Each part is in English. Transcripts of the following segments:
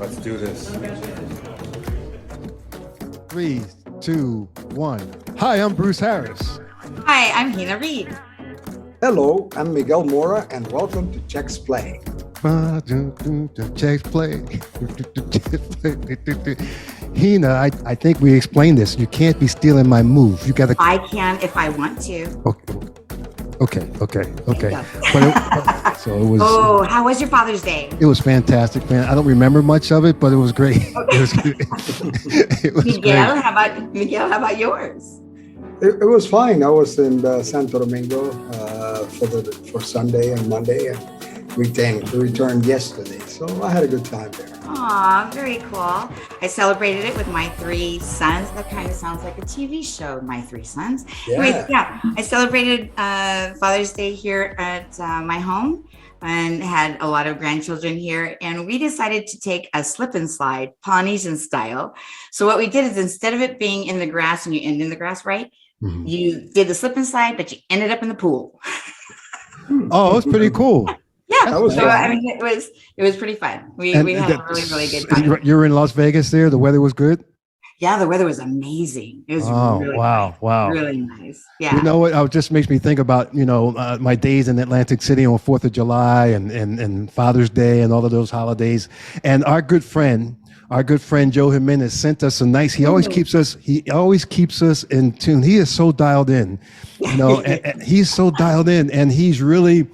Let's do this. 3, 2, 1. Hi, I'm Bruce Harris. Hi, I'm Hina Reed. Hello, I'm Miguel Mora, and welcome to Chex Play. Chex Play. Hina, I think we explained this. You can't be stealing my move. You got to. I can if I want to. Okay. So it was. Oh, how was your Father's Day? It was fantastic, man. I don't remember much of it, but it was great. Okay. It was Miguel, great. how about yours? It was fine. I was in Santo Domingo for Sunday and Monday, and returned yesterday. So I had a good time there. Aw, very cool. I celebrated it with my three sons. That kind of sounds like a TV show, My Three Sons. Yeah. Anyways, yeah, I celebrated Father's Day here at my home and had a lot of grandchildren here. And we decided to take a slip and slide, Polynesian style. So what we did is instead of it being in the grass and you end in the grass, right? Mm-hmm. You did the slip and slide, but you ended up in the pool. Oh, it was pretty cool. Yeah, that was so, fun. I mean, it was pretty fun. We had a really good time. You were in Las Vegas there. The weather was good. Yeah, the weather was amazing. It was really nice. Yeah. You know what? It just makes me think about my days in Atlantic City on 4th of July and Father's Day and all of those holidays. And our good friend Joe Jimenez sent us a nice. He always keeps us in tune. He is so dialed in. And he's so dialed in, and he's really.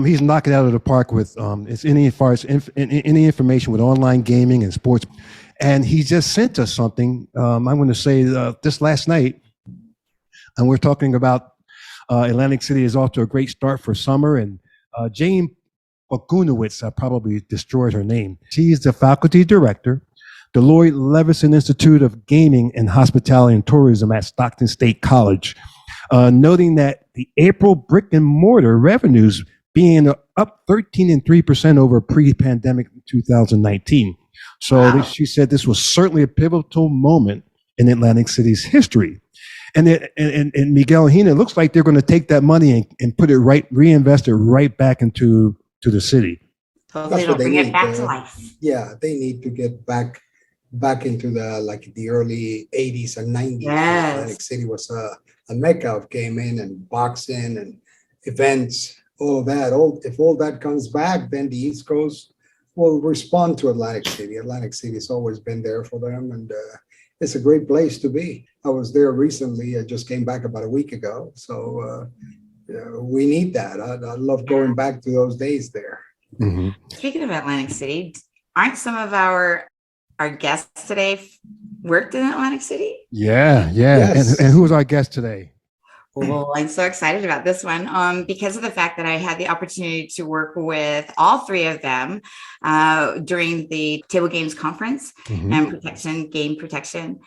He's knocking it out of the park with any information with online gaming and sports. And he just sent us something. I'm going to say this last night, and we're talking about Atlantic City is off to a great start for summer. And Jane Bogunowitz, I probably destroyed her name. She is the faculty director, the Lloyd Levison Institute of Gaming and Hospitality and Tourism at Stockton State College, noting that the April brick and mortar revenues being up 13.3% over pre-pandemic 2019. So wow. She said this was certainly a pivotal moment in Atlantic City's history. And Miguel and Hina, it looks like they're going to take that money and put it reinvest it right back into the city. Totally, don't bring it back to life. Yeah, they need to get back into the early 80s and 90s. Yes. Atlantic City was a mecca of gaming and boxing and events. All that. If all that comes back, then the East Coast will respond to Atlantic City. Atlantic City has always been there for them, and it's a great place to be. I was there recently. I just came back about a week ago, so we need that. I love going back to those days there. Mm-hmm. Speaking of Atlantic City, aren't some of our guests today worked in Atlantic City? Yeah. Yes. And who was our guest today? Well, I'm so excited about this one because of the fact that I had the opportunity to work with all three of them during the Table Games Conference and Game Protection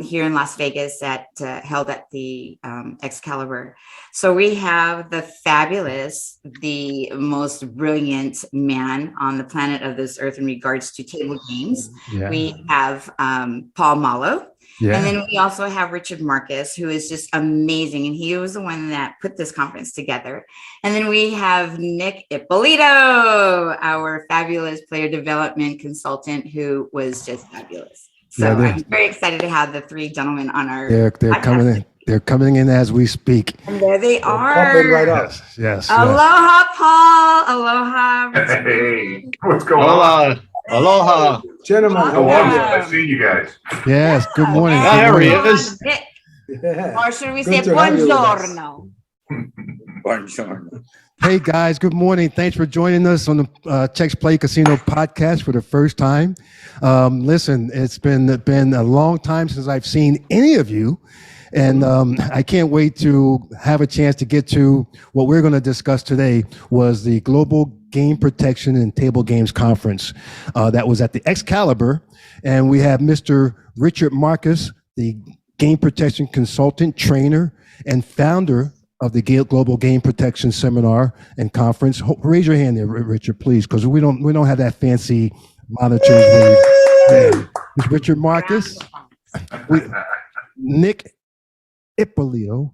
here in Las Vegas held at the Excalibur. So we have the fabulous, the most brilliant man on the planet of this earth in regards to table games. Yeah. We have Paul Mollo. Yeah. And then we also have Richard Marcus, who is just amazing. And he was the one that put this conference together. And then we have Nick Ippolito, our fabulous player development consultant, who was just fabulous. So I'm very excited to have the three gentlemen on our podcast. They're coming in as we speak. And there they are. Popping right up. Yes. Aloha, Paul. Aloha. Hey, what's going on? Aloha. Gentlemen, how are you? I've seen you guys. Yes, good morning. There he is. Yeah. Or should we say buongiorno? Buongiorno. Hey guys, good morning. Thanks for joining us on the Chex Play Casino podcast for the first time. Listen, it's been a long time since I've seen any of you. And I can't wait to have a chance to get to what we're going to discuss today was the Global Game Protection and Table Games Conference that was at the Excalibur. And we have Mr. Richard Marcus, the Game Protection Consultant, Trainer, and founder of the Global Game Protection Seminar and Conference. Raise your hand there, Richard, please, because we don't have that fancy monitoring thing. It's Richard Marcus, Nick Ippolito.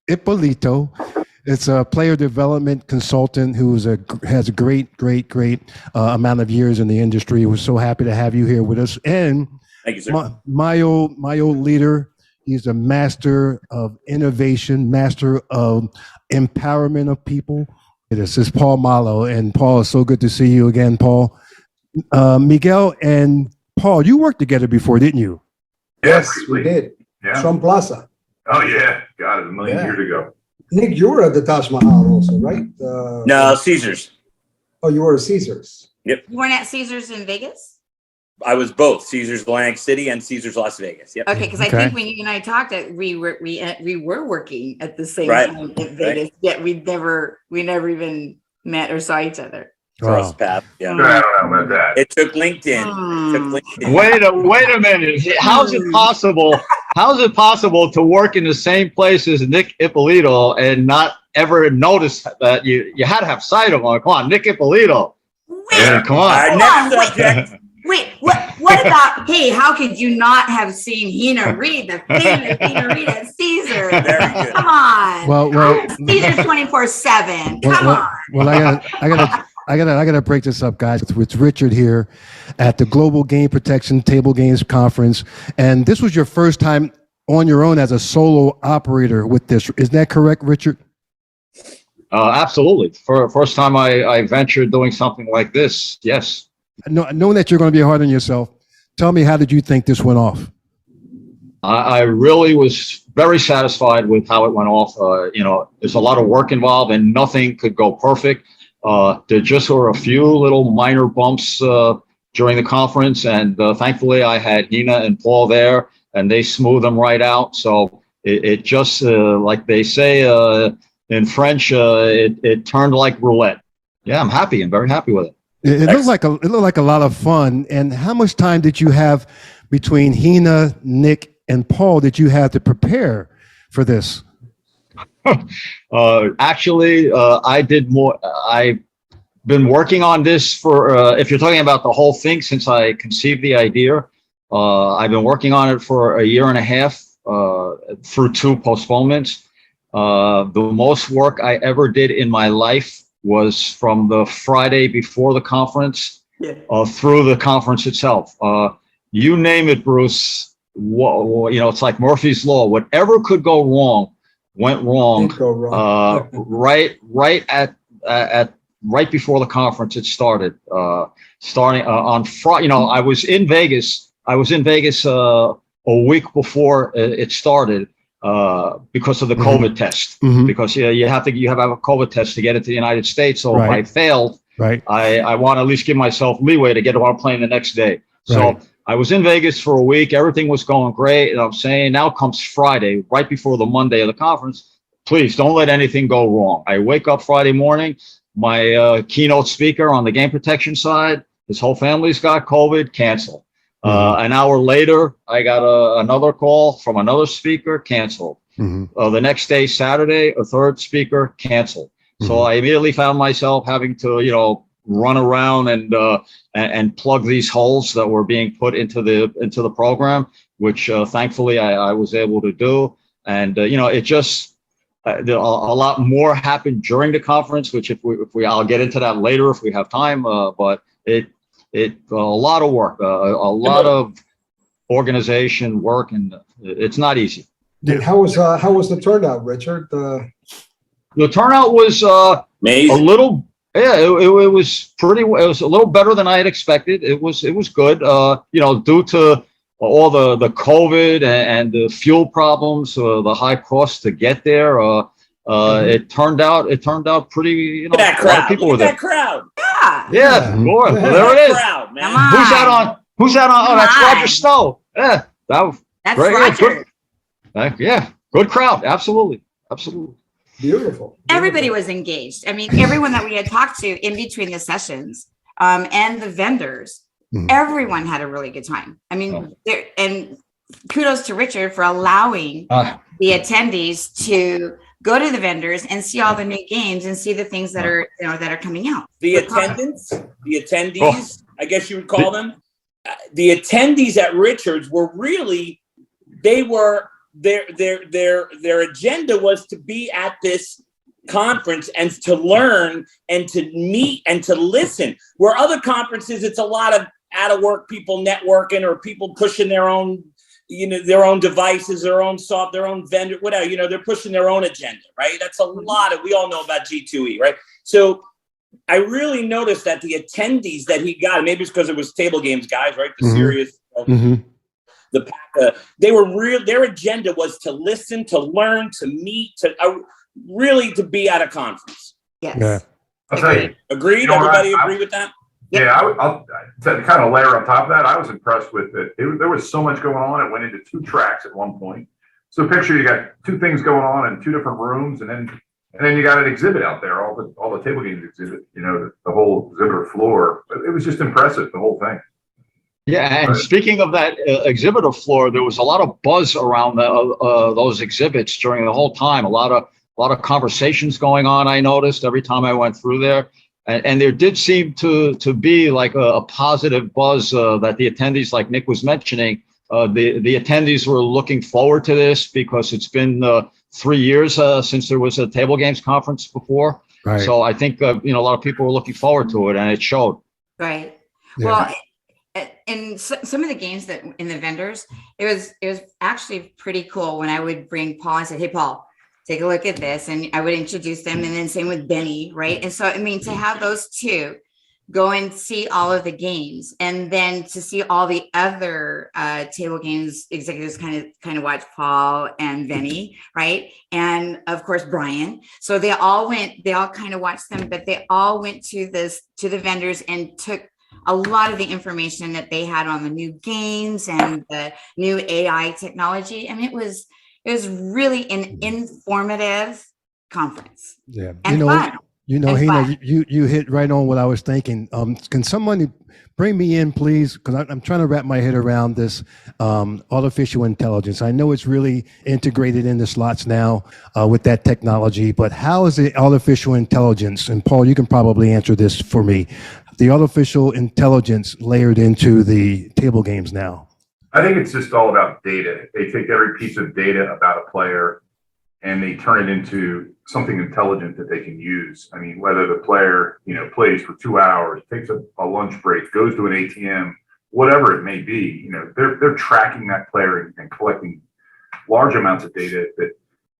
Ippolito. It's a player development consultant who's has a great amount of years in the industry. We're so happy to have you here with us. And Thank you, sir. my old leader. He's a master of innovation, master of empowerment of people. This is Paul Mollo, and Paul, it's so good to see you again, Paul. Miguel and Paul, you worked together before, didn't you? Yes, we did. Yeah. Trump Plaza. Oh, yeah. God, it was a million Yeah. years ago. Nick, you were at the Taj Mahal also, right? No, Caesars. Oh, you were at Caesars. You weren't at Caesars in Vegas? I was both Caesars Atlantic City and Caesars Las Vegas. Yep. Okay, because I think when you and I talked, we were working at the same Right. time in Vegas. Yet we never even met or saw each other. Cross path. Yeah. I don't know about that. It took LinkedIn. Wait a minute. How's it possible? How's it possible to work in the same place as Nick Ippolito and not ever notice that you had to have sight of him? Come on, Nick Ippolito. Wait, Come on. Our next subject. wait, what about, hey, how could you not have seen Hina Reed, the famous Hina Reed at Caesars? Very good. Come on. Well, Caesars 24/7. Come on. Well, I gotta break this up, guys. It's Richard here at the Global Game Protection Table Games Conference, and this was your first time on your own as a solo operator with this. Is that correct, Richard? Absolutely. For first time I ventured doing something like this. Yes. Knowing that you're going to be hard on yourself, tell me, how did you think this went off? I really was very satisfied with how it went off. There's a lot of work involved and nothing could go perfect. There just were a few little minor bumps during the conference, and thankfully I had Hina and Paul there, and they smoothed them right out. So it just, like they say in French, it turned like roulette. Yeah, I'm happy. I'm very happy with it. It looked like a lot of fun. And how much time did you have between Hina, Nick, and Paul did you have to prepare for this? Actually, I did more. I've been working on this for, if you're talking about the whole thing, since I conceived the idea. I've been working on it for a year and a half through 2 postponements. The most work I ever did in my life was from the Friday before the conference through the conference itself. You name it, Bruce. It's like Murphy's Law. Whatever could go wrong went wrong. Right before the conference it started. Starting on Friday, I was in Vegas. a week before it started because of the COVID test. Because you have to have a COVID test to get into the United States. So if I failed, I want to at least give myself leeway to get on a plane the next day. So I was in Vegas for a week. Everything was going great. And I'm saying, now comes Friday, right before the Monday of the conference. Please don't let anything go wrong. I wake up Friday morning. My keynote speaker on the game protection side, his whole family's got COVID, cancel. An hour later, I got another call from another speaker, canceled. The next day, Saturday, a third speaker, canceled. So I immediately found myself having to, run around and plug these holes that were being put into the program, which thankfully I was able to do. And it just a lot more happened during the conference, which if we I'll get into that later if we have time. But it a lot of work, a lot of organization work, and it's not easy. And how was the turnout, Richard? The turnout was amazing. A little. Yeah, it was pretty. It was a little better than I had expected. It was good. Due to all the COVID and the fuel problems, the high cost to get there. It turned out pretty. That crowd. A lot of people were there. That crowd. Yeah, boy, there it is. Crowd, man. Who's that on? Oh, that's Roger Snow. Yeah, that's Roger. Good. Yeah, good crowd. Absolutely. Beautiful. Everybody was engaged. I mean, everyone that we had talked to in between the sessions, and the vendors, everyone had a really good time. I mean, and kudos to Richard for allowing the attendees to go to the vendors and see all the new games and see the things that are coming out. The attendees, I guess you would call them, the attendees at Richards were really, their agenda was to be at this conference and to learn and to meet and to listen. Where other conferences, it's a lot of out of work people networking or people pushing their own, their own devices, their own software, their own vendor, whatever, they're pushing their own agenda, right? That's a lot of, we all know about G2E, right? So I really noticed that the attendees that he got, maybe it's because it was table games guys, right? The serious, the pack, they were real. Their agenda was to listen, to learn, to meet, to really to be at a conference. Yes. Yeah. I'll tell you. Agreed? Everybody agree with that? Yeah, I'll to kind of layer on top of that. I was impressed with it. There was so much going on. It went into 2 tracks at one point. So picture you got 2 things going on in 2 different rooms, and then you got an exhibit out there, all the table games exhibit, the whole exhibitor floor. But it was just impressive, the whole thing. Yeah, and speaking of that exhibitor floor, there was a lot of buzz around those exhibits during the whole time. A lot of conversations going on. I noticed every time I went through there, and there did seem to be like a positive buzz that the attendees, like Nick was mentioning, the attendees were looking forward to this because it's been 3 years since there was a table games conference before. Right. So I think a lot of people were looking forward to it, and it showed. Right. Yeah. Well, in some of the games that in the vendors, it was actually pretty cool when I would bring Paul and said, "Hey, Paul, take a look at this," and I would introduce them, and then same with Benny, right? And so I mean, to have those two go and see all of the games, and then to see all the other table games executives kind of watch Paul and Benny, right? And of course Brian. So they all kind of watched them, but they all went to the vendors and took a lot of the information that they had on the new games and the new AI technology. I mean, it was really an informative conference. Yeah. And fun. Hina, you hit right on what I was thinking. Can somebody bring me in, please? Because I'm trying to wrap my head around this artificial intelligence. I know it's really integrated in the slots now with that technology, but how is the artificial intelligence, and Paul, you can probably answer this for me, the artificial intelligence layered into the table games now? I think it's just all about data. They take every piece of data about a player and they turn it into something intelligent that they can use. I mean, whether the player, plays for 2 hours, takes a lunch break, goes to an ATM, whatever it may be, they're tracking that player and collecting large amounts of data that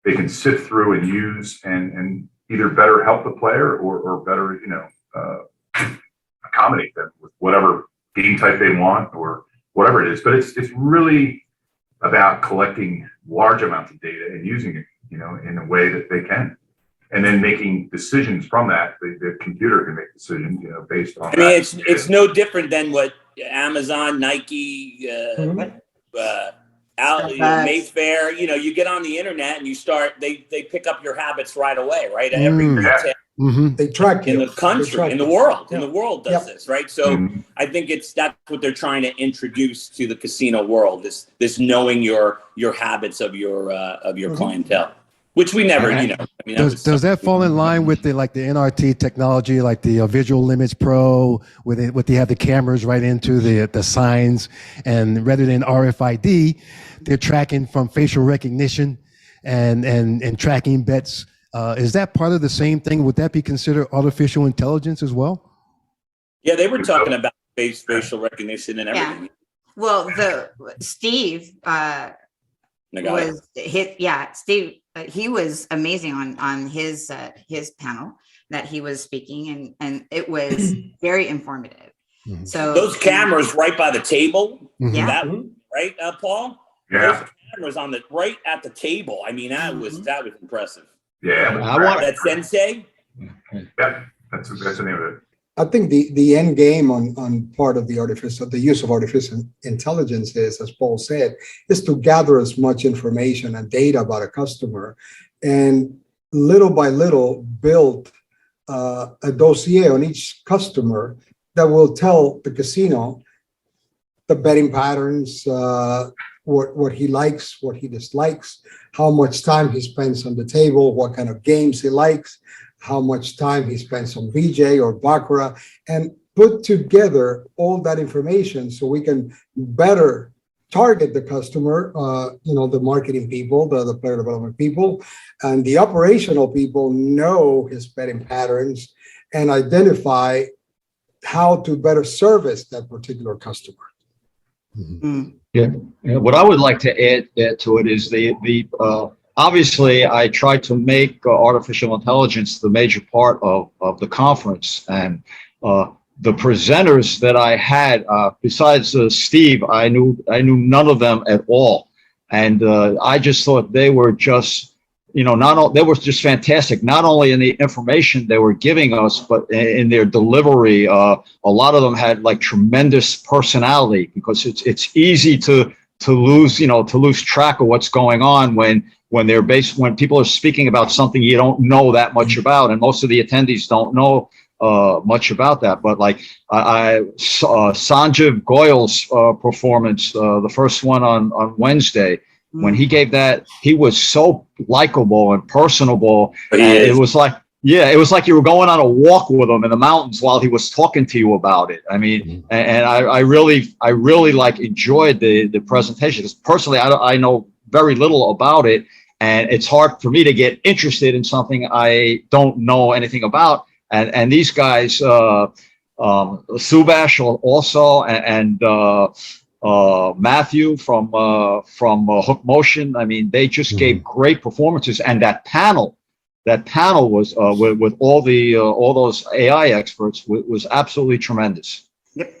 they can sift through and use and either better help the player or better, accommodate them with whatever game type they want or whatever it is. But it's really about collecting large amounts of data and using it, in a way that they can, and then making decisions from that. The computer can make decisions, based on. I mean, it's no different than what Amazon, Nike, Mayfair. You get on the internet and you start. They pick up your habits right away, right? Every retail. They track you in the country, in the world, Yeah. in the world does this, right? So I think that's what they're trying to introduce to the casino world. This knowing your habits of your clientele, which we never, Does that fall in line with the NRT technology, like the Visual Limits Pro, where they have the cameras right into the signs, and rather than RFID, they're tracking from facial recognition and tracking bets. Is that part of the same thing? Would that be considered artificial intelligence as well? Yeah, they were talking about facial recognition and everything. Yeah. Well, Steve Steve. He was amazing on his panel that he was speaking, and it was very informative. Mm-hmm. So those cameras right by the table, right, Paul? Yeah. Those cameras right at the table. I mean, that was impressive. Yeah. That Sensei. Yeah, that's the name of it. I think the end game on part of the use of artificial intelligence is, as Paul said, is to gather as much information and data about a customer, and little by little build a dossier on each customer that will tell the casino the betting patterns, what he likes, what he dislikes, how much time he spends on the table, what kind of games he likes, how much time he spends on VJ or Baccarat, and put together all that information so we can better target the customer, the marketing people, the player development people, and the operational people know his betting patterns and identify how to better service that particular customer. Yeah. What I would like to add to it is obviously I tried to make artificial intelligence the major part of the conference, and the presenters that I had, besides Steve, I knew none of them at all, and I just thought they were just, they were just fantastic. Not only in the information they were giving us, but in their delivery. A lot of them had like tremendous personality, because it's easy to lose track of what's going on when people are speaking about something you don't know that much about, and most of the attendees don't know much about that. But like I saw Sanjeev Goyal's performance, the first one on Wednesday. When he gave that, he was so likable and personable. And it was like you were going on a walk with him in the mountains while he was talking to you about it. I mean, and I really like enjoyed the presentation, because personally I know very little about it, and it's hard for me to get interested in something I don't know anything about. And these guys, Subash also, and Matthew from Hook Motion. I mean, they just gave great performances, and that panel was with all those AI experts was absolutely tremendous. Yep.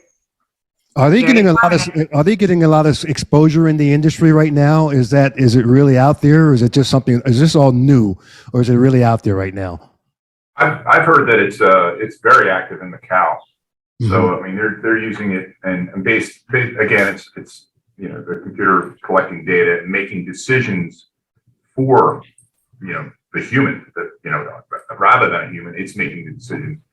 Are they getting a lot of exposure in the industry right now? Is it really out there, or is it just something? Is this all new, or is it really out there right now? I've heard that it's very active in Macau. So I mean, they're using it, and based again, it's the computer collecting data and making decisions for the human, rather than a human. It's making the decision.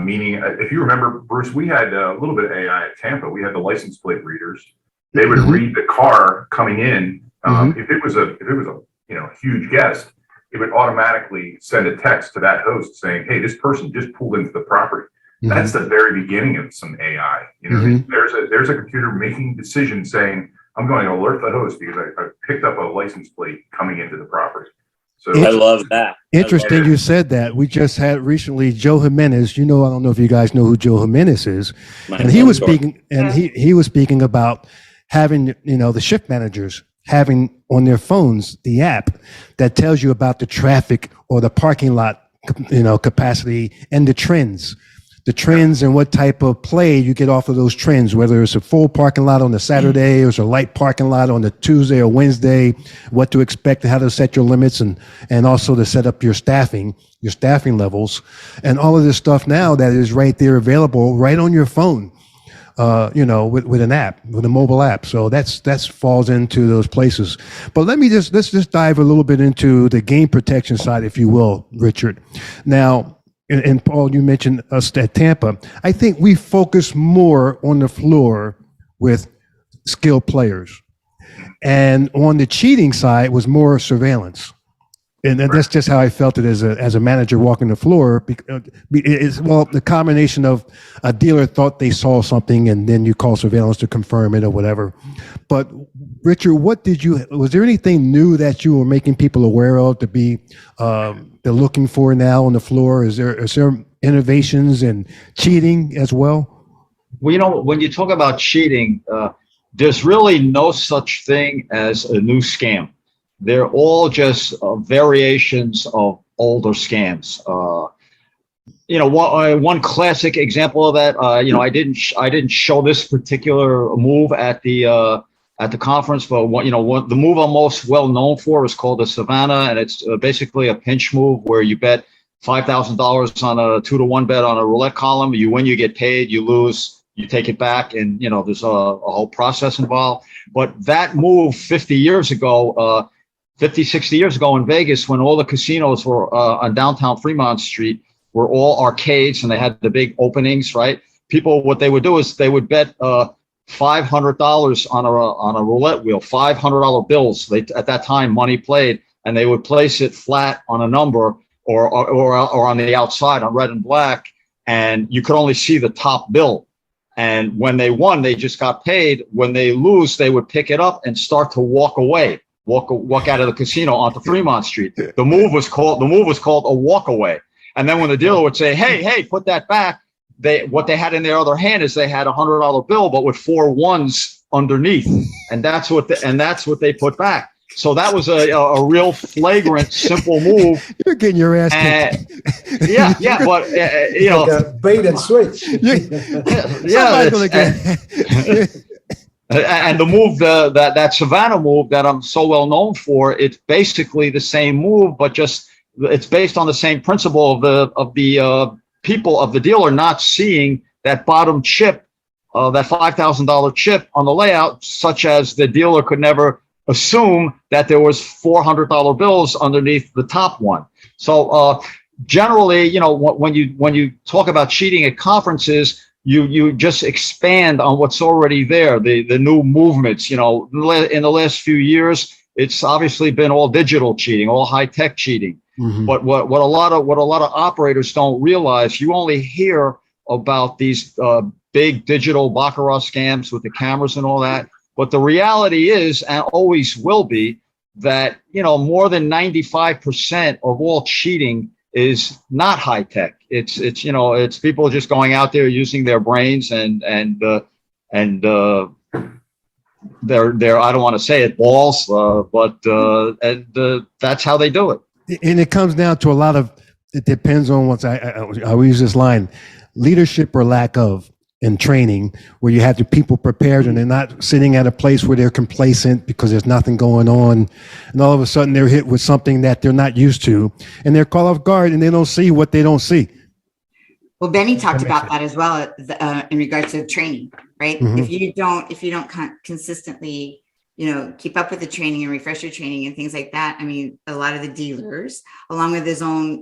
Meaning, if you remember, Bruce, we had a little bit of AI at Tampa. We had the license plate readers. They would read the car coming in. If it was a huge guest, it would automatically send a text to that host saying, "Hey, this person just pulled into the property." That's the very beginning of some AI. There's a computer making decisions saying, "I'm going to alert the host because I picked up a license plate coming into the property." So I love that. Interesting you said that. We just had recently Joe Jimenez. I don't know if you guys know who Joe Jimenez is. And he was speaking, and he was speaking about having, the shift managers having on their phones the app that tells you about the traffic or the parking lot, capacity and the trends. The trends and what type of play you get off of those trends, whether it's a full parking lot on a Saturday or it's a light parking lot on a Tuesday or Wednesday, what to expect, how to set your limits, and also to set up your staffing levels, and all of this stuff now that is right there available right on your phone, with an app, with a mobile app. So that's falls into those places. But let's just dive a little bit into the game protection side, if you will, Richard. Now, and Paul, you mentioned us at Tampa. I think we focus more on the floor with skilled players, and on the cheating side was more surveillance. And that's just how I felt it as a manager walking the floor. It's the combination of a dealer thought they saw something, and then you call surveillance to confirm it or whatever. But Richard, was there anything new that you were making people aware of to be they're looking for now on the floor? Is there innovations in cheating as well? Well, when you talk about cheating, there's really no such thing as a new scam. They're all just variations of older scams. One classic example of that. I didn't show this particular move at the conference, but the move I'm most well known for is called the Savannah, and it's basically a pinch move where you bet $5,000 on a 2-to-1 bet on a roulette column. You win, you get paid. You lose, you take it back, and there's a whole process involved. But that move 50 years ago. 50, 60 years ago in Vegas, when all the casinos were on downtown Fremont Street, were all arcades, and they had the big openings, right? People, what they would do is they would bet $500 on a roulette wheel, $500 bills. At that time, money played, and they would place it flat on a number or on the outside on red and black, and you could only see the top bill. And when they won, they just got paid. When they lose, they would pick it up and start to walk away, walk out of the casino onto Fremont Street. The move was called a walk away. And then when the dealer would say, hey, put that back, what they had in their other hand is they had $100 bill, but with 4 ones underneath, and that's what they put back. So that was a real flagrant, simple move. You're getting your ass kicked. Yeah, but you know, like a bait and switch. Somebody's gonna get. And the move, that Savannah move that I'm so well known for, it's basically the same move, but just it's based on the same principle of the people of the dealer not seeing that bottom chip, that $5,000 chip on the layout, such as the dealer could never assume that there was $400 bills underneath the top one. So generally, you know, when you talk about cheating at conferences, you just expand on what's already there, the new movements. You know, in the last few years, it's obviously been all digital cheating, all high tech cheating. Mm-hmm. But what a lot of operators don't realize, you only hear about these big digital baccarat scams with the cameras and all that. But the reality is, and always will be, that, you know, more than 95% of all cheating is not high tech. It's you know, it's people just going out there using their brains and they're I don't want to say it, balls, but that's how they do it. And it comes down to a lot of, it depends on what's, I will use this line, leadership or lack of in training, where you have the people prepared and they're not sitting at a place where they're complacent because there's nothing going on. And all of a sudden they're hit with something that they're not used to, and they're caught off guard and they don't see what they don't see. Well, Benny talked about that as well in regards to training, right? Mm-hmm. If you don't consistently, you know, keep up with the training and refresh your training and things like that. I mean, a lot of the dealers, along with his own,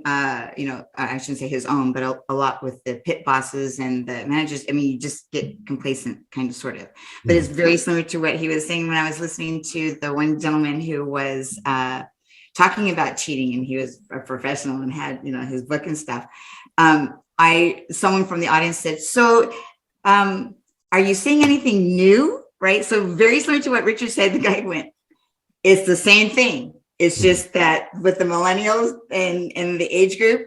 you know, I shouldn't say his own, but a lot with the pit bosses and the managers. I mean, you just get complacent, kind of, sort of. But it's very similar to what he was saying when I was listening to the one gentleman who was talking about cheating, and he was a professional and had, you know, his book and stuff. Someone from the audience said, "So, are you seeing anything new?" Right. So very similar to what Richard said, the guy went, it's the same thing. It's just that with the millennials and the age group,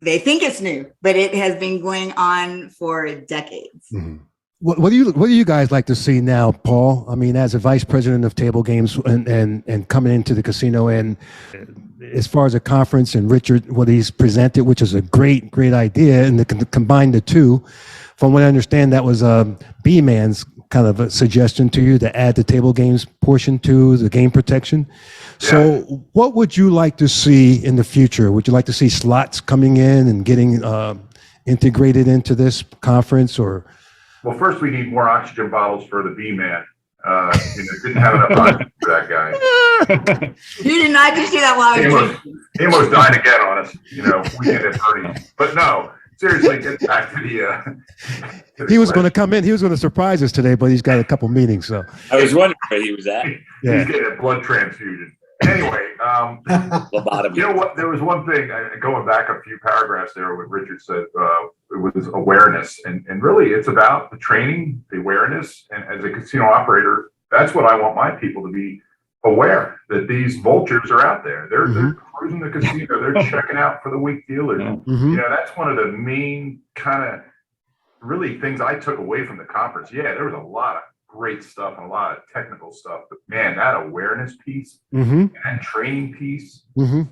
they think it's new, but it has been going on for decades. Mm-hmm. What do you guys like to see now, Paul? I mean, as a vice president of table games and coming into the casino, and as far as a conference, and Richard, what he's presented, which is a great idea, and to combine the two, from what I understand, that was B-Man's kind of a suggestion to you to add the table games portion to the game protection. Yeah. So what would you like to see in the future? Would you like to see slots coming in and getting integrated into this conference, or? Well, first we need more oxygen bottles for the B-Man. Didn't have enough oxygen for that guy. You did not just do that while I was drinking. He almost died again on us, you know, weekend at Bernie's. But no, seriously, get back to the he was going to come in. He was going to surprise us today, but he's got a couple meetings. So I was wondering where he was at. He's getting a blood transfusion. Anyway, you know what? There was one thing, going back a few paragraphs there, what Richard said, it was awareness. And really, it's about the training, the awareness. And as a casino operator, that's what I want my people to be aware, that these vultures are out there. They're cruising the casino. They're checking out for the weak dealers. Mm-hmm. You know, that's one of the main kind of really things I took away from the conference. Yeah, there was a lot of great stuff and a lot of technical stuff, but man, that awareness piece and that training piece, and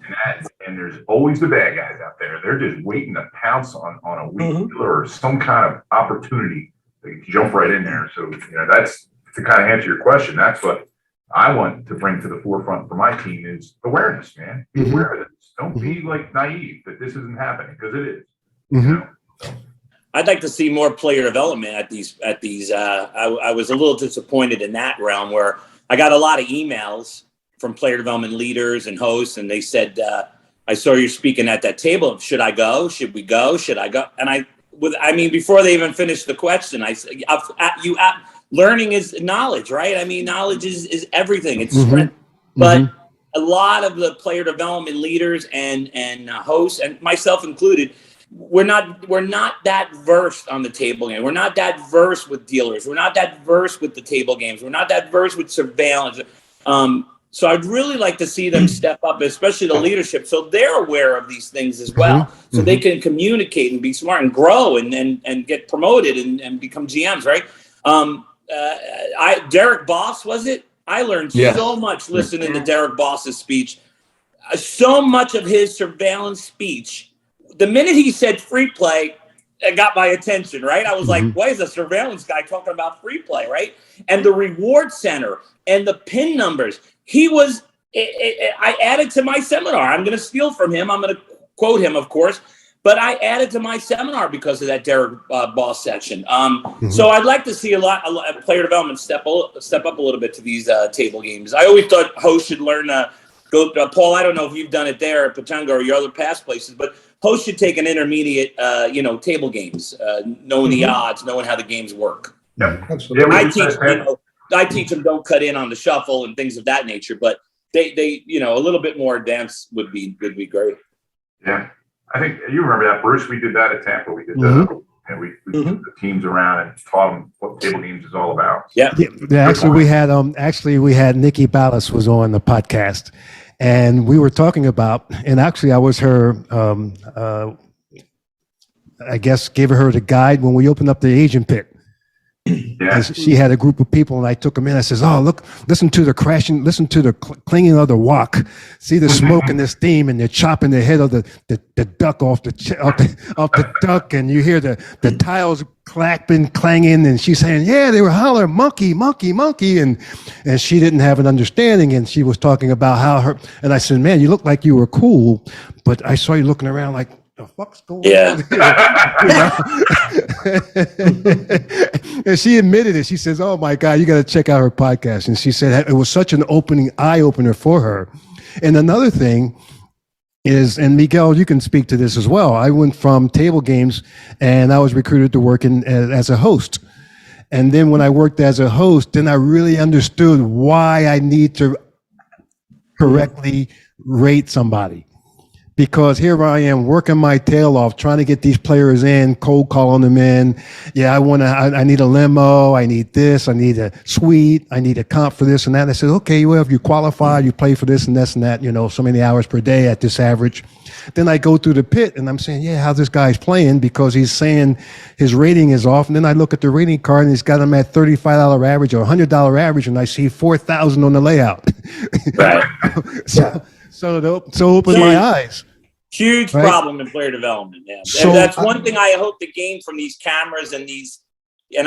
there's always the bad guys out there. They're just waiting to pounce on a weak dealer or some kind of opportunity. They jump right in there. So, you know, that's to kind of answer your question. That's what I want to bring to the forefront for my team is awareness, man. Be aware of this. Don't be like naive that this isn't happening, because it is. You know? So. I'd like to see more player development at these. I was a little disappointed in that realm, where I got a lot of emails from player development leaders and hosts, and they said, "I saw you speaking at that table. Should I go? Should we go? Should I go?" And before they even finished the question, I said, "Learning is knowledge, right? I mean, knowledge is everything. It's strength." But a lot of the player development leaders and hosts, and myself included, we're not that versed on the table game. We're not that versed with dealers. We're not that versed with the table games. We're not that versed with surveillance. So I'd really like to see them step up, especially the leadership, so they're aware of these things as well, so they can communicate and be smart and grow and get promoted and become GMs, right? Derek Boss, was it? I learned so much listening to Derek Boss's speech. So much of his surveillance speech, the minute he said free play, it got my attention, right? I was like, why is a surveillance guy talking about free play, right? And the reward center and the pin numbers. I added to my seminar. I'm going to steal from him. I'm going to quote him, of course, but I added to my seminar because of that Derek Boss section. So I'd like to see a lot of player development step up a little bit to these table games. I always thought hosts should learn Paul, I don't know if you've done it there at Pechanga or your other past places, but hosts should take an intermediate, table games, knowing the odds, knowing how the games work. Yeah, Absolutely. I teach them don't cut in on the shuffle and things of that nature, but they a little bit more advanced would be great. Yeah, I think you remember that, Bruce. We did that at Tampa. We did that, and we took the teams around and taught them what table games is all about. Yeah. Actually, we had Nikki Ballas was on the podcast, and we were talking about, and actually I was her, I guess, gave her the guide when we opened up the Asian pit. Yeah. And she had a group of people, and I took them in. I says, "Oh, look! Listen to the crashing. Listen to the clinging of the wok. See the smoke and the steam, and they're chopping the head of the duck off the duck, and you hear the tiles clanging." And she's saying, "Yeah, they were hollering monkey, monkey, monkey," and she didn't have an understanding, and she was talking about how her. And I said, "Man, you look like you were cool, but I saw you looking around like." The fuck's going on here? And she admitted it. She says, "Oh my God, you got to check out her podcast." And she said it was such an eye opener for her. And another thing is, and Miguel, you can speak to this as well. I went from table games and I was recruited to work as a host. And then when I worked as a host, then I really understood why I need to correctly rate somebody. Because here I am working my tail off, trying to get these players in, cold calling them in. Yeah, I need a limo. I need this. I need a suite. I need a comp for this and that. And I said, okay, well, if you qualify, you play for this and this and that, so many hours per day at this average. Then I go through the pit and I'm saying, yeah, how this guy's playing because he's saying his rating is off. And then I look at the rating card and he's got him at $35 average or $100 average. And I see 4,000 on the layout. Right. So it opened my eyes. Huge problem in player development, man. So, and that's one thing I hope to gain from these cameras and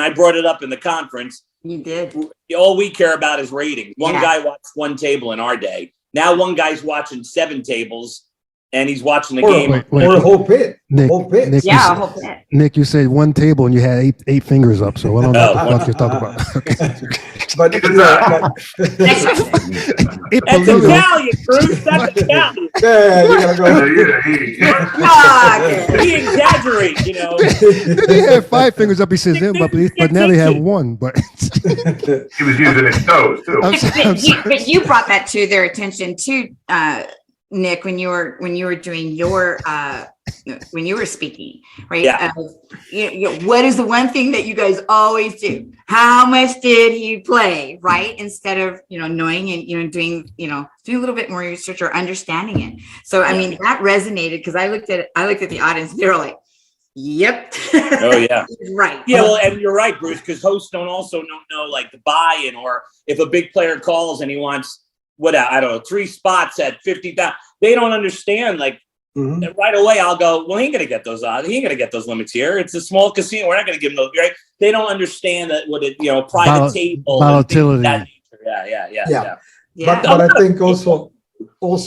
I brought it up in the conference. You did. All we care about is ratings. One guy watched one table in our day. Now one guy's watching 7 tables and he's watching the game. Or a whole pit. Nick, whole pit. Nick, Yeah, a whole pit. Nick, you said one table and you had eight fingers up, so I don't know what the fuck you're talking about. Okay. But That's Italian, Bruce. That's Italian. yeah, you gotta go. He exaggerates, They had 5 fingers up. He says, but now they have one. But He was using his toes too. But you brought that to their attention too, Nick, when you were doing your when you were speaking, right? Yeah. What is the one thing that you guys always do? How much did he play, right? Instead of knowing and doing a little bit more research or understanding it. So I mean that resonated because I looked at the audience. They were like, "Yep." Oh yeah. Right. Yeah, well, and you're right, Bruce, because hosts don't know like the buy-in, or if a big player calls and he wants 3 spots at 50,000. They don't understand right away. I'll go, well, he ain't gonna get those odds. He ain't gonna get those limits here. It's a small casino. We're not gonna give him those. Right? They don't understand that private table volatility. Yeah. But I think also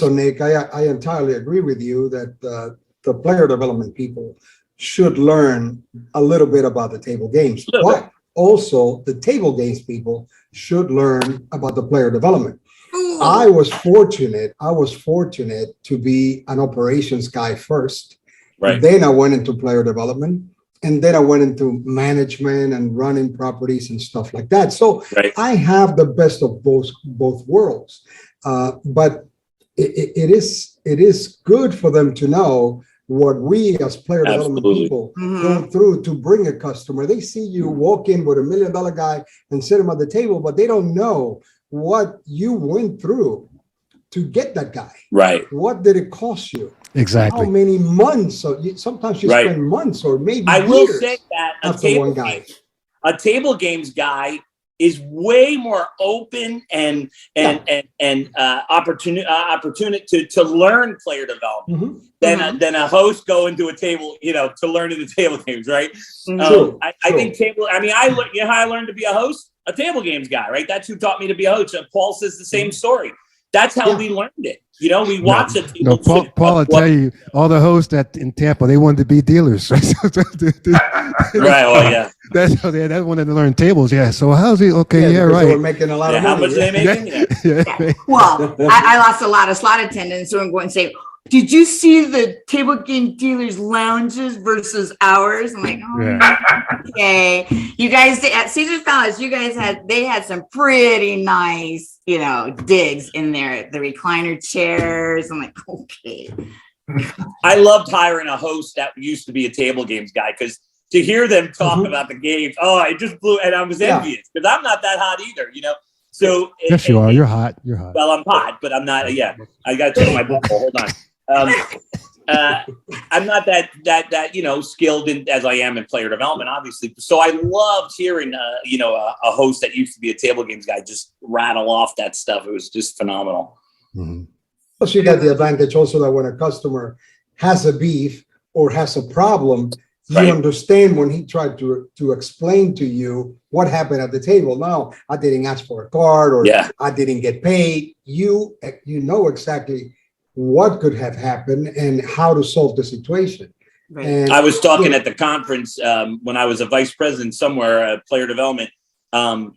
Nick, I entirely agree with you that the player development people should learn a little bit about the table games, but also the table games people should learn about the player development. I was fortunate to be an operations guy first. Right. Then I went into player development, and then I went into management and running properties and stuff like that. So I have the best of both worlds. But it is good for them to know what we as player development Absolutely. people go through to bring a customer. They see you walk in with $1 million guy and sit him at the table, but they don't know what you went through to get that guy. Right. What did it cost you? Exactly. How many months? So sometimes you spend months or maybe I will years say that a table games guy is way more open and opportunity to learn player development than a host going to a table, to learn in the table games, right? I think I learned to be a host, a table games guy, right? That's who taught me to be a host. Paul says the same story. That's how we learned it. We watched it. No, Paul, I'll tell you, all the hosts in Tampa, they wanted to be dealers. Right. Well, yeah. That's how they wanted to learn tables. Yeah. So how's he? Okay. Yeah. Right. They were making a lot of money. How much are they making? Yeah. Well, I lost a lot of slot attendance, so I'm going to say, did you see the table game dealers lounges versus ours? I'm like, okay. You guys at Caesar's Palace, they had some pretty nice, digs in there. The recliner chairs. I'm like, okay. I loved hiring a host that used to be a table games guy, because to hear them talk about the games, it just blew, and I was envious because I'm not that hot either, So yes, you are. You're hot. You're hot. Well, I'm hot, but I'm not. Yeah, I got to take my bubble. Hold on. I'm not that skilled as I am in player development, obviously. So I loved hearing a host that used to be a table games guy just rattle off that stuff. It was just phenomenal. Plus, you got the advantage also that when a customer has a beef or has a problem, you understand when he tried to explain to you what happened at the table. No, I didn't ask for a card, or I didn't get paid. You know exactly what could have happened and how to solve the situation. Right. And I was talking at the conference when I was a vice president somewhere at player development. I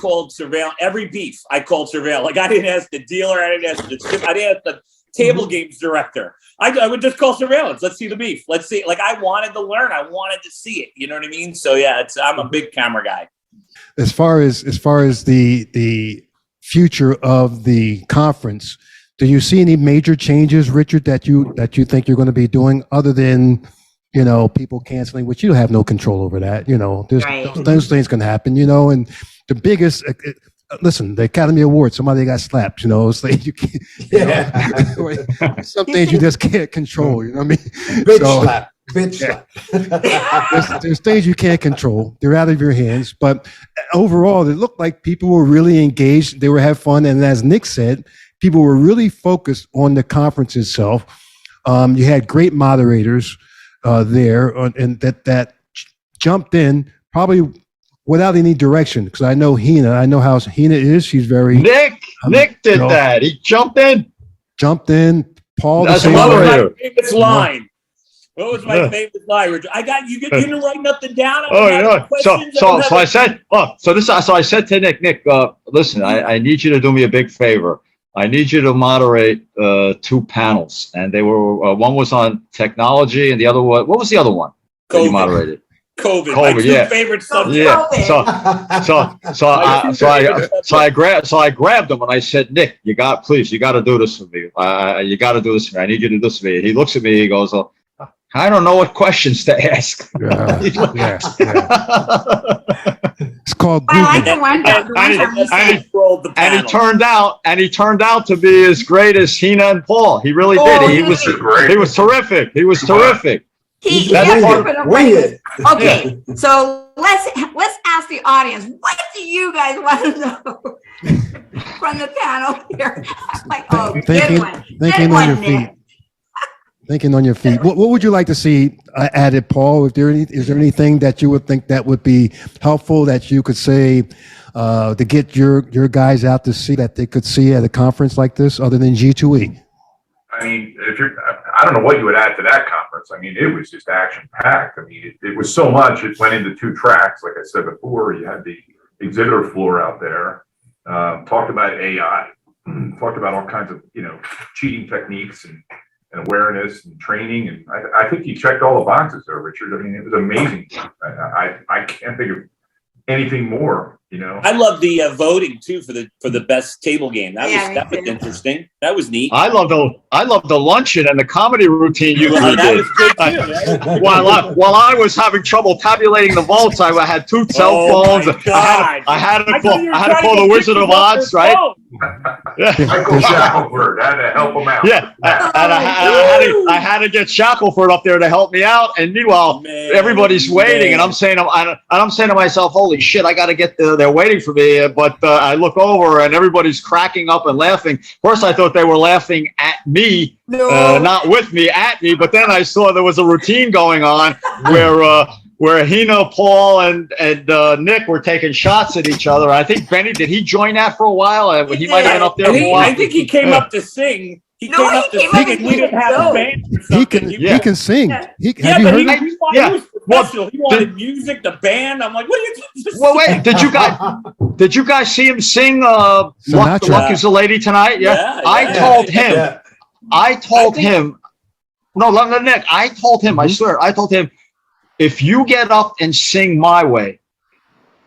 called surveil every beef. I called surveil. Like, I didn't ask the dealer. I didn't ask the table games director. I would just call surveillance. Let's see the beef. Let's see. Like, I wanted to learn. I wanted to see it. You know what I mean? So yeah, I'm a big camera guy. As far as the future of the conference, do you see any major changes, Richard, that you think you're going to be doing, other than people canceling, which you have no control over that? Those things can happen. And the biggest. Listen, the Academy Awards, somebody got slapped, it's like you can't, some things you just can't control, you know what I mean? Bitch slap. There's things you can't control. They're out of your hands. But overall, it looked like people were really engaged. They were having fun. And as Nick said, people were really focused on the conference itself. You had great moderators there and that jumped in probably without any direction, because I know Hina. I know how Hina is. She's very Nick did that. He jumped in. Paul. That's What was my moderator. favorite line? What was my favorite line, Richard? You didn't write nothing down. So I said, so I said to Nick, listen, I need you to do me a big favor. I need you to moderate 2 panels, and they were one was on technology, and the other one. What was the other one that you moderated? COVID, my two favorite subjects. So I grabbed him and I said, Nick, you got to do this for me. You got to do this for me. I need you to do this for me. And he looks at me. He goes, I don't know what questions to ask. It's called Google. I like the one. And he turned out to be as great as Hina and Paul. He really did. He was terrific. He was terrific. Okay, so let's ask the audience, what do you guys want to know from the panel here? I'm like, thinking on your feet. Thinking on your feet. What would you like to see added, Paul? Is there anything that you would think that would be helpful that you could say to get your guys out to see, that they could see at a conference like this, other than G2E? I mean, I don't know what you would add to that conference. I mean, it was just action packed. I mean, it was so much. It went into 2 tracks. Like I said before, you had the exhibitor floor out there, talked about AI, talked about all kinds of, cheating techniques and awareness and training. And I think you checked all the boxes there, Richard. I mean, it was amazing. I can't think of anything more You know, I love the voting too for the best table game. That was too. interesting. That was neat. I love the luncheon and the comedy routine you three that did. was good too. While I was having trouble tabulating the votes, I had two cell phones. I had to call the Wizard of Oz, right? I go Shackelford. I had to help him out. Yeah, and I had to get Shackelford up there to help me out. And meanwhile, everybody's waiting, and I'm saying to myself, "Holy shit, I got to get there. They're waiting for me." But I look over, and everybody's cracking up and laughing. First, I thought they were laughing at me, not with me, at me. But then I saw there was a routine going on where Hina, Paul, and Nick were taking shots at each other. I think Benny, did he join that for a while? He might have been up there for a while. I think he came up to sing. He came up to sing, and we didn't have a band. He can sing. Yeah, Have you but heard he him? was professional. He wanted music, the band. I'm like, what are you doing? Well, wait, did you guys see him sing Sinatra. Luck is a Lady Tonight? Yeah. I told him, Nick, I told him, I swear, I told him, if you get up and sing My Way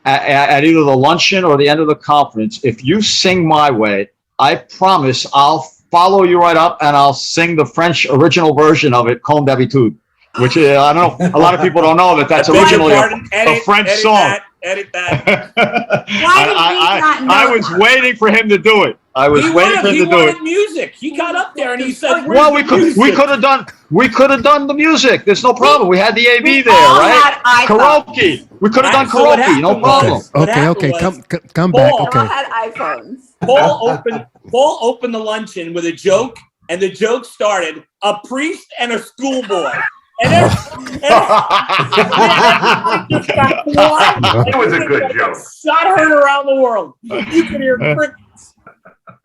at either the luncheon or the end of the conference, if you sing My Way, I promise I'll follow you right up and I'll sing the French original version of it, Comme d'habitude, which I don't know. A lot of people don't know that's originally a French song. Edit that. I was waiting for him to do it. I was waiting for him to do it. Music. He got up there and he said, "Well, we could have done the music. There's no problem. We had the AV there, right? Karaoke. We could have done karaoke. No problem." Okay. Come back. We all Okay. had iPhones. Paul opened the luncheon with a joke, and the joke started, "A priest and a schoolboy." And it was a good joke. Shot heard around the world. You can hear crickets.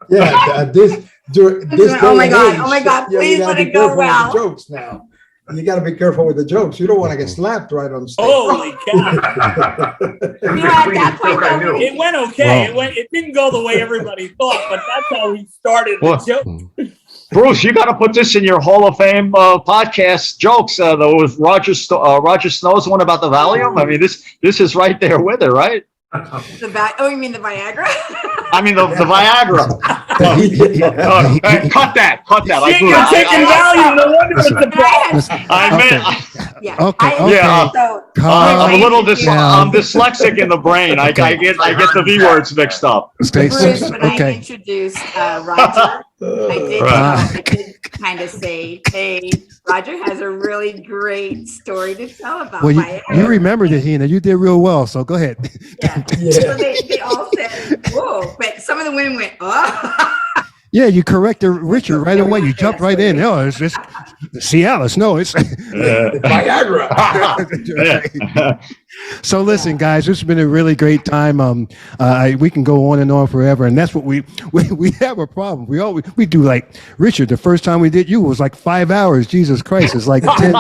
Yeah, this Oh my God! Please let it go well. Jokes now. You got to be careful with the jokes. You don't want to get slapped right on stage. Holy cow! It went okay. Wow. It didn't go the way everybody thought, but that's how he started the joke. Bruce, you got to put this in your Hall of Fame podcast jokes. There was Roger Snow's one about the Valium. I mean, this is right there with it, right? You mean the Viagra? I mean the Viagra. Cut that. You're taking Valium. No wonder it's the best. I'm a little I'm dyslexic in the brain. I get the V words mixed up. Bruce, when I introduced Roger, I did kind of say, "Hey, Roger has a really great story to tell about Viagra." You remembered it, Hina. You did real well. So go ahead. So they all said, "Whoa!" But some of the women went, "Oh." Yeah, you corrected Richard right away. You jumped right in. No, it's just Cialis. No, it's Viagra. So listen, guys, this has been a really great time. We can go on and on forever, and that's what we have a problem. We do like Richard. The first time we did you was like 5 hours. Jesus Christ, it's like 10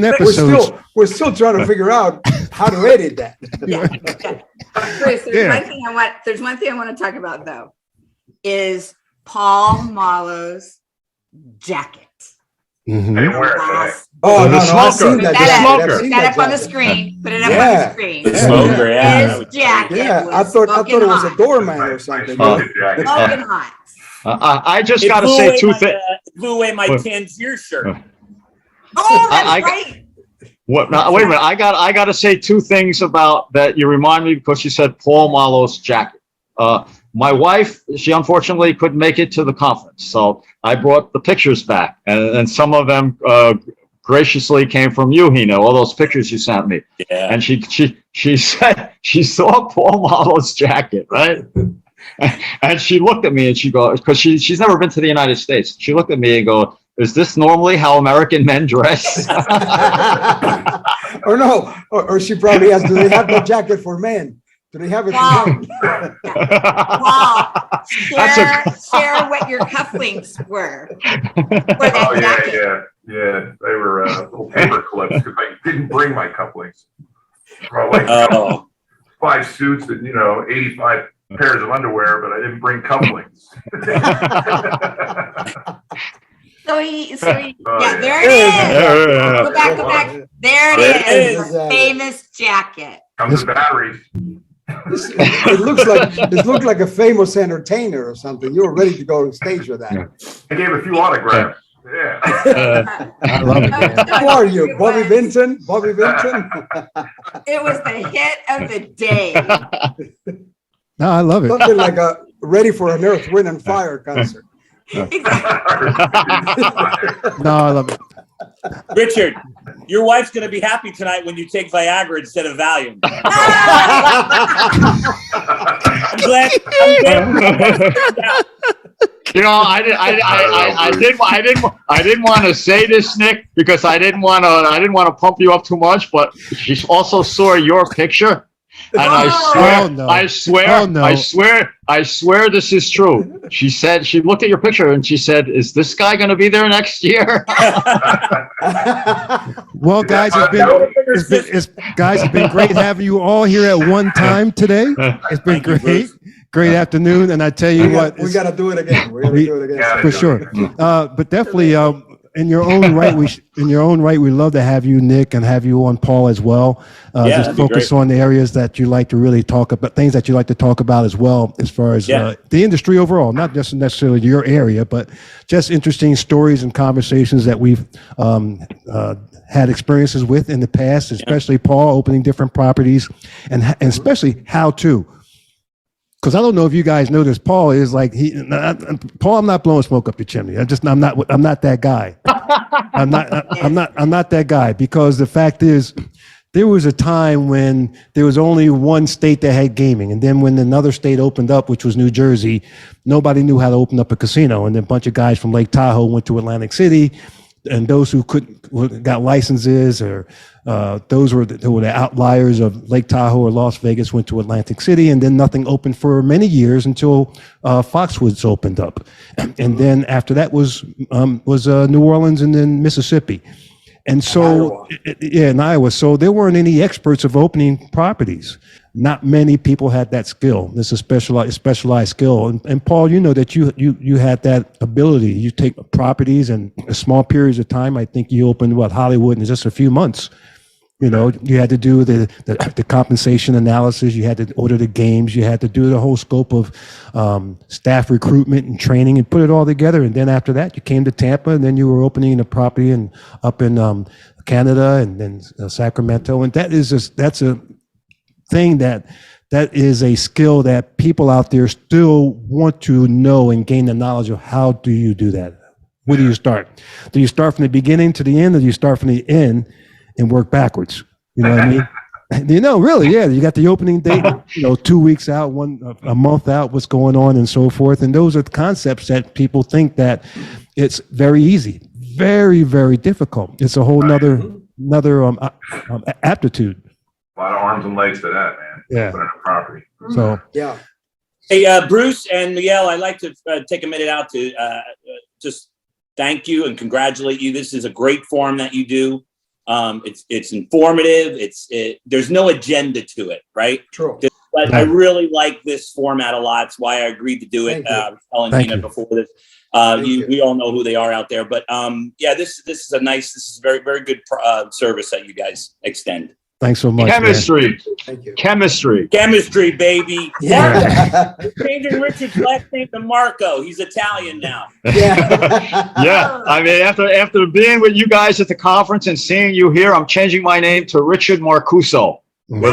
episodes. We're still trying to figure out how to edit that. Bruce, there's one thing I want to talk about though. Is Paul Mollo's jacket. Mm-hmm. I didn't wear it today. Oh, the smoker. Put that up on the screen. Put it up on the screen. The smoker, His jacket. Yeah, I thought it was a doorman or something. Smoking hot. I just got to say two things. Blew away my Tangier shirt. Oh, that's right. What? Now, wait a minute. I got to say two things about that. You remind me because you said Paul Mollo's jacket. My wife, she unfortunately couldn't make it to the conference, so I brought the pictures back, and some of them graciously came from you, Hina. All those pictures you sent me, and she said she saw Paul Mollo's jacket, right? And she looked at me and she goes, because she's never been to the United States. She looked at me and go, "Is this normally how American men dress?" Or no, or she probably asked, "Do they have the jacket for men? Do they have it?" Wow. Share what your cufflinks were. Yeah. They were little paper clips because I didn't bring my cufflinks. Like 5 suits and 85 pairs of underwear, but I didn't bring cufflinks. There it is. Go back. There it is. Famous jacket. Comes with batteries. It looks like a famous entertainer or something. You were ready to go on stage with that. I gave a few autographs. Yeah. I love it, man. Who are you, Bobby Vinton? Bobby Vinton? It was the hit of the day. No, I love it. Something like a Ready for an Earth, Wind and Fire concert. No, I love it. Richard, your wife's going to be happy tonight when you take Viagra instead of Valium. I'm glad. You know, I didn't want to say this, Nick, because I didn't want to pump you up too much. But she also saw your picture, and I swear this is true. She said she looked at your picture and she said, "Is this guy going to be there next year?" Well, guys, it's been great having you all here at one time today. It's been great afternoon, and I tell you what, we got to do it again. We're going to do it again for sure. But definitely, in your own right, we love to have you, Nick, and have you on, Paul, as well. Just focus on the areas that you like to really talk about, things that you like to talk about as well, as far as the industry overall, not just necessarily your area, but just interesting stories and conversations that we've had experiences with in the past, especially Paul opening different properties, and especially how to. Because I don't know if you guys know this, Paul is like Paul. I'm not blowing smoke up your chimney. I'm not that guy. I'm not that guy, because the fact is, there was a time when there was only one state that had gaming, and then when another state opened up, which was New Jersey, nobody knew how to open up a casino, and then a bunch of guys from Lake Tahoe went to Atlantic City, and those who got licenses, or those who were the outliers of Lake Tahoe or Las Vegas, went to Atlantic City, and then nothing opened for many years until Foxwoods opened up, and then after that was New Orleans, and then Mississippi, and so in Iowa. So there weren't any experts of opening properties. Not many people had that skill. This is a specialized skill. And Paul, you know that you had that ability. You take properties in small periods of time. I think you opened Hollywood in just a few months. You know, you had to do the compensation analysis. You had to order the games. You had to do the whole scope of staff recruitment and training, and put it all together. And then after that, you came to Tampa, and then you were opening a property up in Canada, and then Sacramento. And that's a thing that is a skill that people out there still want to know and gain the knowledge of. How do you do that? Where do you start? Do you start from the beginning to the end, or do you start from the end and work backwards? You know what I mean? You know, really, yeah. You got the opening date, 2 weeks out, a month out, what's going on, and so forth. And those are the concepts that people think that it's very easy. Very, very difficult. It's a whole nother aptitude. A lot of arms and legs to that, man. Yeah. Put in a property. So Yeah. Hey, Bruce and Miguel, I'd like to take a minute out to just thank you and congratulate you. This is a great forum that you do. It's informative. There's no agenda to it, right? True. But I really like this format a lot. It's why I agreed to do it. I was telling Hina before this. We all know who they are out there, but this is a very, very good service that you guys extend. Thanks so much. Chemistry. Man. Thank you. Chemistry, baby. Yeah. We're changing Richard's last name to Marco. He's Italian now. Yeah. Yeah, I mean, after being with you guys at the conference and seeing you here, I'm changing my name to Richard Marcuso. With You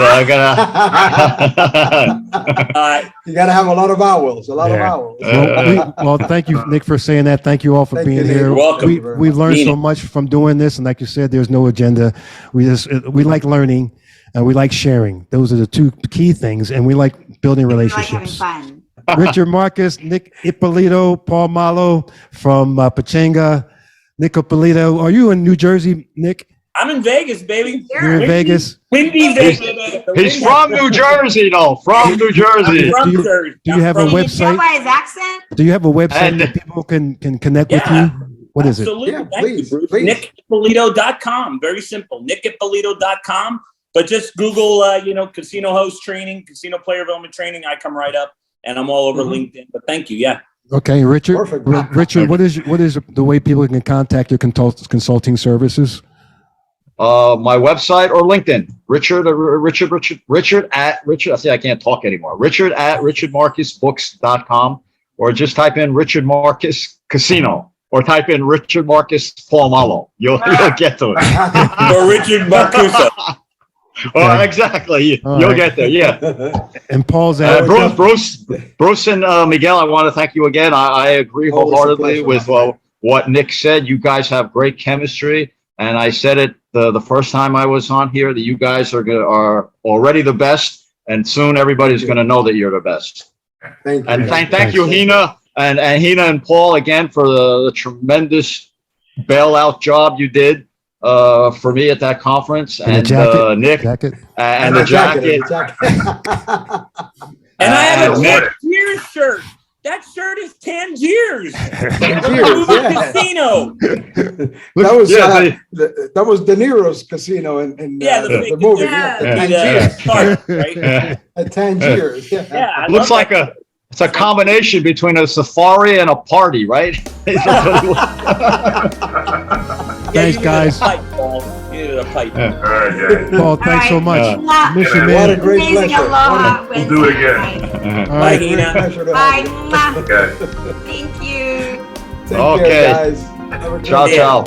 got to have a lot of vowels. Well, thank you, Nick, for saying that. Thank you all for being here. You're welcome. We've learned so much from doing this, and like you said, there's no agenda. We like learning, and we like sharing. Those are the two key things, and we like building relationships. Like having fun. Richard Marcus, Nick Ippolito, Paul Mollo from Pechanga. Nick Ippolito, are you in New Jersey, Nick? I'm in Vegas, baby. You're in Vegas. Windy Vegas. He's from New Jersey, though. From New Jersey. Do you have a Can you website? tell by his accent? Do you have a website that people can connect with you? What is it? Absolutely. Yeah, Thank please, you, Bruce. please. NickIppolito.com. Very simple. NickIppolito.com. But just Google, casino host training, casino player development training. I come right up, and I'm all over LinkedIn. But thank you. Yeah. Okay, Richard. Perfect. Richard, what is the way people can contact your consulting services? my website or LinkedIn, Richard at Richard. I see I can't talk anymore. Richard at richardmarcusbooks.com, or just type in Richard Marcus Casino, or type in Richard Marcus Paul Mollo. You'll get to it. Or Richard Marcuso. Oh, exactly. You'll get there. Yeah. And Paul's Bruce and Miguel, I want to thank you again. I agree Always a wholeheartedly pleasure, with what Nick said. You guys have great chemistry, and I said it the first time I was on here that you guys are already the best, and soon everybody's going to know that you're the best. Thank you. And thank you, Hina, and Hina and Paul again for the tremendous bailout job you did for me at that conference, and Nick and the jacket. And I have a Nick. Tangiers shirt. That shirt is Tangiers. Tangiers, yeah. Casino. That was De Niro's casino in the movie. At Tangiers. Yeah. Looks like it's a combination between a safari and a party, right? Thanks, guys. You needed a pipe. All right, guys. Paul, thanks so much. Miss you, What a man. great Amazing pleasure. aloha. We'll do it again. All Bye, right. Hina. Pleasure to Bye. have you. Okay. Thank you. Take Okay. care, guys. Have a great Ciao, day. ciao.